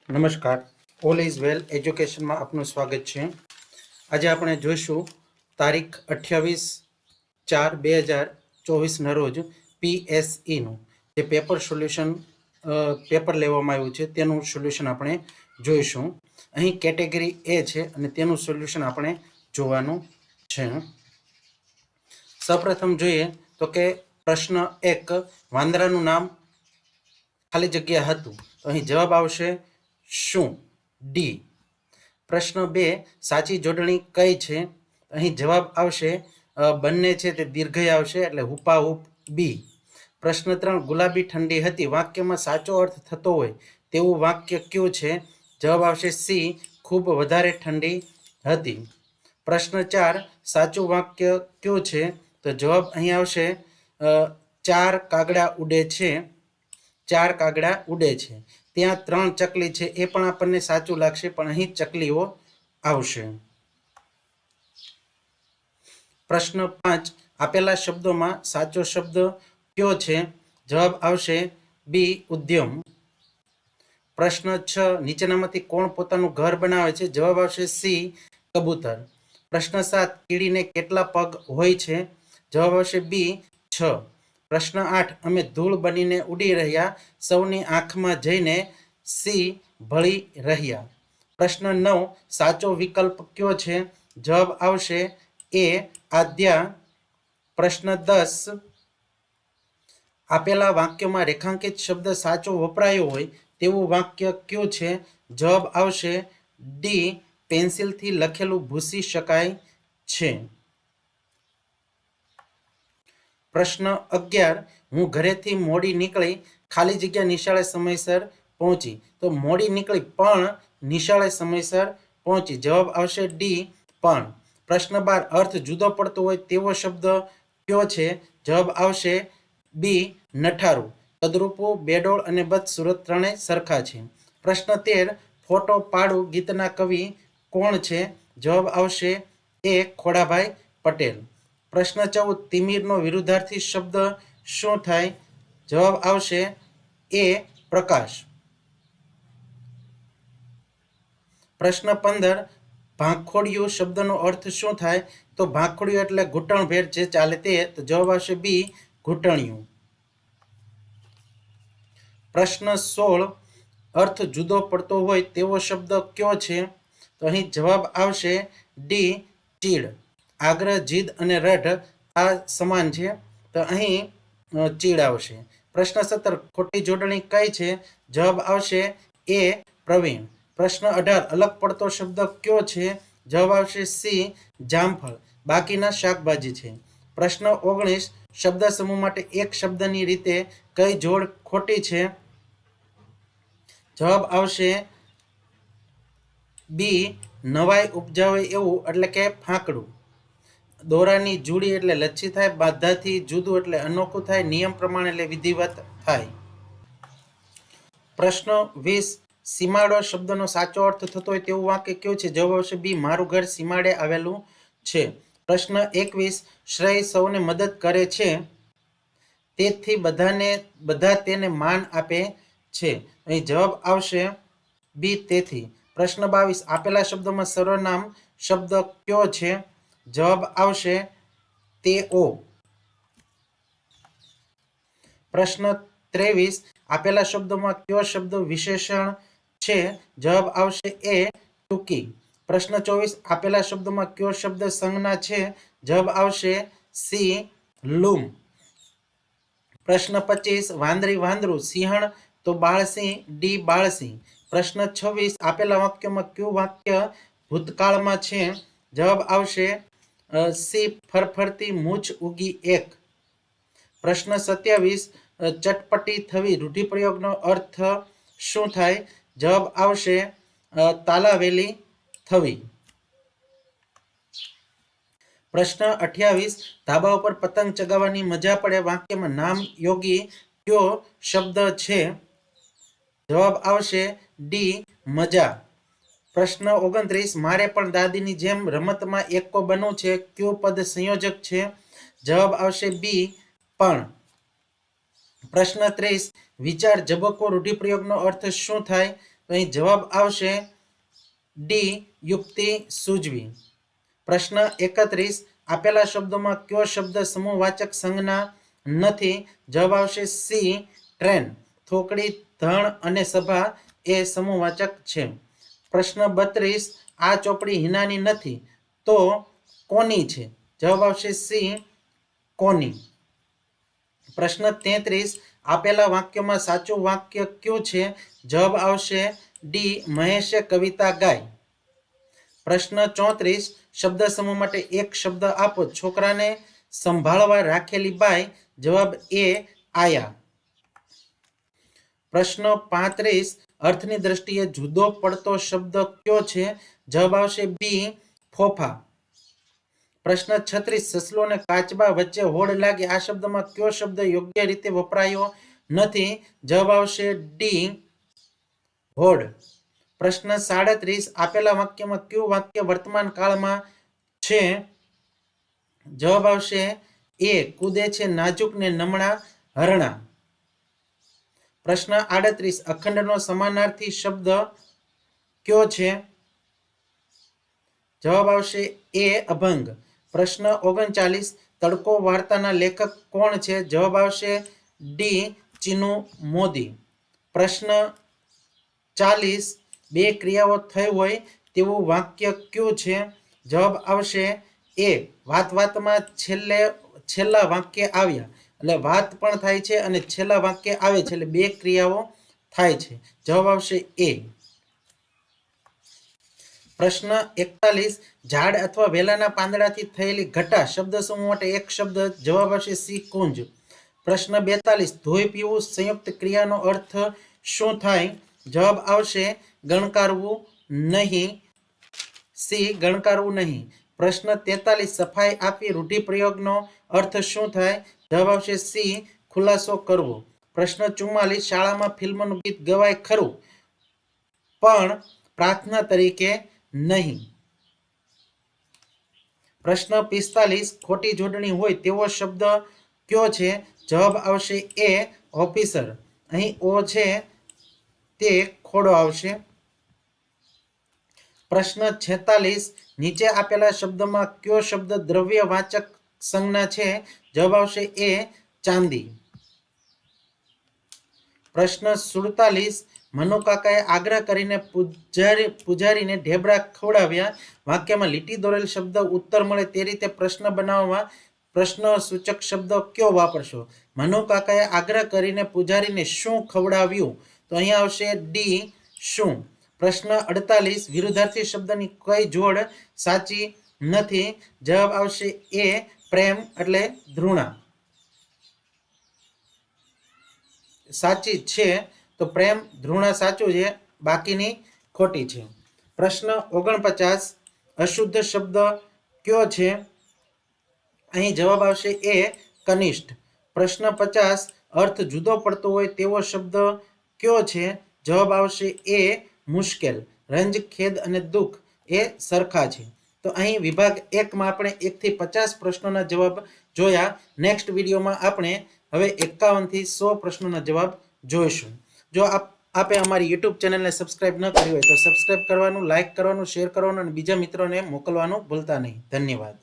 નમસ્કાર, all is well એજ્યુકેશનમાં આપનું સ્વાગત છે. આજે આપણે જોઈશું તારીખ 28/4/2024ના રોજ PSEનું જે પેપર સોલ્યુશન પેપર લેવામાં આવ્યું છે તેનું સોલ્યુશન આપણે જોઈશું. અહીં કેટેગરી એ છે અને તેનું સોલ્યુશન આપણે જોવાનું છે. સૌપ્રથમ જોઈએ તો કે પ્રશ્ન 1, વાંદરાનું નામ ખાલી જગ્યા હતું. તો અહીં જવાબ આવશે શું? ડી. પ્રશ્ન 2, સાચી જોડણી કઈ છે? અહીં જવાબ આવશે બંને છે તે દીર્ઘય આવશે એટલે હુપાહુપ બી. પ્રશ્ન 3, ગુલાબી ઠંડી હતી વાક્યમાં સાચો અર્થ થતો હોય તેવું વાક્ય કયું છે? જવાબ આવશે સી, ખૂબ વધારે ઠંડી હતી. પ્રશ્ન 4, સાચું વાક્ય કયું છે? તો જવાબ અહીં આવશે 4 કાગડા ઉડે છે. 4 કાગડા ઉડે છે. ત્યાં 3 ચકલી છે એ પણ આપણને સાચું લાગશે, પણ અહીં ચકલીઓ આવશે. પ્રશ્ન 5, આપેલા શબ્દોમાં સાચો શબ્દ કયો છે? જવાબ આવશે બી, ઉદ્યમ. પ્રશ્ન 6, નીચેનામાંથી કોણ પોતાનું ઘર બનાવે છે? જવાબ આવશે સી, કબૂતર. પ્રશ્ન 7, કીડીને કેટલા પગ હોય છે? જવાબ આવશે બી, 6. પ્રશ્ન 8, અમે ધૂળ બનીને ઉડી રહ્યા, સૌની આંખમાં જઈને સી ભળી રહ્યા. પ્રશ્ન 9, સાચો વિકલ્પ કયો છે? જવાબ આવશે એ, આદ્યા. પ્રશ્ન 10, આપેલા વાક્યમાં રેખાંકિત શબ્દ સાચો વપરાયો હોય તેવું વાક્ય કયું છે? જવાબ આવશે ડી, પેન્સિલથી લખેલું ભૂંસી શકાય છે. પ્રશ્ન 11, હું ઘરેથી મોડી નીકળી, ખાલી જગ્યા નિશાળે સમયસર પહોંચી. તો મોડી નીકળી પણ નિશાળે સમયસર પહોંચી. જવાબ આવશે ડી, પણ. પ્રશ્ન 12, અર્થ જુદો પડતો હોય તેવો શબ્દ કયો છે? જવાબ આવશે બી, નઠારું. કદરૂપું, બેડોળ અને બદસુરત ત્રણેય સરખા છે. પ્રશ્ન 13, ફોટો પાડું ગીતના કવિ કોણ છે? જવાબ આવશે એ, ખોડાભાઈ પટેલ. પ્રશ્ન 14, તિમિરનો વિરુદ્ધાર્થી શબ્દ શું થાય? જવાબ આવશે એ, પ્રકાશ. પ્રશ્ન 15, ભાંખોડિયું શબ્દનો અર્થ શું થાય? તો ભાંખોડિયું એટલે ઘૂંટણભેર જે ચાલે તે. તો જવાબ આવશે બી, ઘૂંટણિયું. પ્રશ્ન 16, અર્થ જુદો પડતો હોય તેવો શબ્દ કયો છે? તો અહીં જવાબ આવશે ડી, ચીડ. આગ્રહ, જીદ અને રઢ આ સમાન છે, તો અહીં ચીડ આવશે. પ્રશ્ન 17, ખોટી જોડણી કઈ છે? જવાબ આવશે એ, પ્રવીણ. પ્રશ્ન 18, અલગ પડતો શબ્દ કયો છે? જવાબ આવશે સી, જામફળ. બાકીના શાકભાજી છે. પ્રશ્ન 19, શબ્દ સમૂહ માટે એક શબ્દની રીતે કઈ જોડ ખોટી છે? જવાબ આવશે બી, નવાઈ ઉપજાવે એવું એટલે કે ફાંકડું. દોરાની જુડી એટલે લચ્છી થાય, બાધાથી જુદું એટલે અનોખું થાય, નિયમ પ્રમાણે એટલે વિધિવત થાય. પ્રશ્ન 20, સીમાડો શબ્દનો સાચો અર્થ થતો હોય તેવું વાક્ય કયું છે? જવાબ આવશે બી, મારું ઘર સીમાડે આવેલું છે. પ્રશ્ન 21, શ્રેય સૌને મદદ કરે છે તેથી બધા તેને માન આપે છે. અહીં જવાબ આવશે બી, તેથી. પ્રશ્ન 22, આપેલા શબ્દોમાં સર્વનામ શબ્દ કયો છે? જવાબ આવશે તેઓ. પ્રશ્ન 23, આપેલા શબ્દોમાં કયો શબ્દ વિશેષણ છે? જવાબ આવશે એ, ટૂંકી. પ્રશ્ન 24, આપેલા શબ્દોમાં કયો શબ્દ સંજ્ઞા છે? જવાબ આવશે સી, લૂમ. પ્રશ્ન 25, વાંદરી વાંદરું, સિંહણ તો બાળસિંહ, ડી, બાળસિંહ. પ્રશ્ન 26, આપેલા વાક્યમાં કયું વાક્ય ભૂતકાળમાં છે? જવાબ આવશે સી, ફરફરતી મૂછ ઉગી એક. પ્રશ્ન 27, ચટપટી થવી રૂઢિપ્રયોગનો અર્થ શું થાય? જવાબ આવશે તાલાવેલી થવી. પ્રશ્ન 28, ધાબા ઉપર પતંગ ચગાવવાની મજા પડે વાક્યમાં નામ યોગી કયો શબ્દ છે? જવાબ આવશે ડી, મજા. પ્રશ્ન 29, મારે પણ દાદીની જેમ રમતમાં એક્કો બનવું છે, કયું પદ સંયોજક છે? જવાબ આવશે બી, પણ. પ્રશ્ન 30, વિચાર ઝબકો રૂઢિપ્રયોગનો અર્થ શું થાય? તો અહીં જવાબ આવશે ડી યુક્તિ સૂઝવી. પ્રશ્ન 31 આપેલા શબ્દોમાં કયો શબ્દ સમૂહવાચક સંજ્ઞા નથી? જવાબ આવશે સી ટ્રેન. થોકડી, ધણ અને સભા એ સમૂહવાચક છે. પ્રશ્ન 32 આ ચોપડી હિનાની નથી તો કોની છે? જવાબ આવશે સી કોની. પ્રશ્ન 33 આપેલા વાક્યમાં સાચું વાક્ય કયું છે? જવાબ આવશે ડી મહેશે કવિતા ગાય. પ્રશ્ન 34 શબ્દ સમૂહ માટે એક શબ્દ આપો. છોકરાને સંભાળવા રાખેલી બાઈ. જવાબ એ આયા. પ્રશ્ન 35 અર્થની દ્રષ્ટિએ જુદો પડતો શબ્દ કયો છે? જવાબ આવશે બી ફોફા. પ્રશ્ન 36 સસલો અને કાચબા વચ્ચે હોડ લાગે આ શબ્દમાં કયો શબ્દ યોગ્ય રીતે વપરાયો નથી? જવાબ આવશે ડી હોડ. પ્રશ્ન 37 આપેલા વાક્યમાં કયું વાક્ય વર્તમાન કાળમાં છે? જવાબ આવશે એ કૂદે છે નાજુક ને નમણા હરણા. પ્રશ્ન 38 અખંડનો સમાનાર્થી શબ્દ કયો છે? જવાબ આવશે એ અભંગ. પ્રશ્ન 39 તડકો વાર્તાના લેખક કોણ છે? જવાબ આવશે ડી ચીનુ મોદી. પ્રશ્ન 40 બે ક્રિયાઓ થઈ હોય તેવું વાક્ય કયું છે? જવાબ આવશે એ વાત વાતમાં છેલ્લા વાક્ય આવ્યા. એટલે વાત પણ થાય છે અને છેલ્લા વાક્ય આવે છે એટલે બે ક્રિયાઓ થાય છે. જવાબ આવશે એ. પ્રશ્ન 41 ઝાડ અથવા વેલાના પાંદડાથી થયેલી ઘટા શબ્દ સમૂહ માટે એક શબ્દ. જવાબ આવશે સી કુંજ. પ્રશ્ન 42 ધોઈ પીવું સંયુક્ત ક્રિયાનો અર્થ શું થાય? જવાબ આવશે ગણકારવું નહીં. સી ગણકારવું નહીં. પ્રશ્ન 43 સફાઈ આપી રૂઢિપ્રયોગનો અર્થ શું થાય? જવાબ આવશે સી ખુલાસો કરવો. પ્રશ્ન 44 શાળામાં ફિલ્મનું ગીત ગવાય ખરું પણ પ્રાર્થના તરીકે નહીં. પ્રશ્ન 45 ખોટી જોડણી હોય તેવો શબ્દ કયો છે? જવાબ આવશે એ ઓફિસર. અહીં ઓ છે તે ખોડો આવશે. પ્રશ્ન 46 નીચે આપેલા શબ્દમાં કયો શબ્દ દ્રવ્યવાચક સંજ્ઞા છે? જવાબ આવશે એ ચાંદી. પ્રશ્ન 47 મનુકાકાએ આગ્રહ કરીને પૂજારીને ઢેબરા ખવડાવ્યા. વાક્યમાં લીટી દોરેલ શબ્દ ઉત્તર મળે તે રીતે પ્રશ્ન બનાવવામાં પ્રશ્ન સૂચક શબ્દ કયો વાપરશો? મનુકાકાએ આગ્રહ કરીને પૂજારીને શું ખવડાવ્યું? તો અહીંયા આવશે ડી શું. પ્રશ્ન 48 વિરુદ્ધાર્થી શબ્દની કઈ જોડ સાચી નથી? જવાબ આવશે એ પ્રેમ એટલે ધૃણા. સાચી છે તો પ્રેમ ધૃણા સાચું છે, બાકીની ખોટી છે. પ્રશ્ન 49 અશુદ્ધ શબ્દ કયો છે? અહીં જવાબ આવશે એ કનિષ્ઠ. પ્રશ્ન 50 અર્થ જુદો પડતો હોય તેવો શબ્દ કયો છે? જવાબ આવશે એ મુશ્કેલ. રંજ, ખેદ અને દુઃખ એ સરખા છે. તો અહીં વિભાગ 1માં આપણે 1 થી 50 પ્રશ્નોના જવાબ જોયા. નેક્સ્ટ વિડીયોમાં આપણે હવે 51 થી 100 પ્રશ્નોના જવાબ જોઈશું. જો આપે અમારી યુટ્યુબ ચેનલને સબસ્ક્રાઇબ ન કરી હોય તો સબસ્ક્રાઇબ કરવાનું, લાઇક કરવાનું, શેર કરવાનું અને બીજા મિત્રોને મોકલવાનું ભૂલતા નહીં. ધન્યવાદ.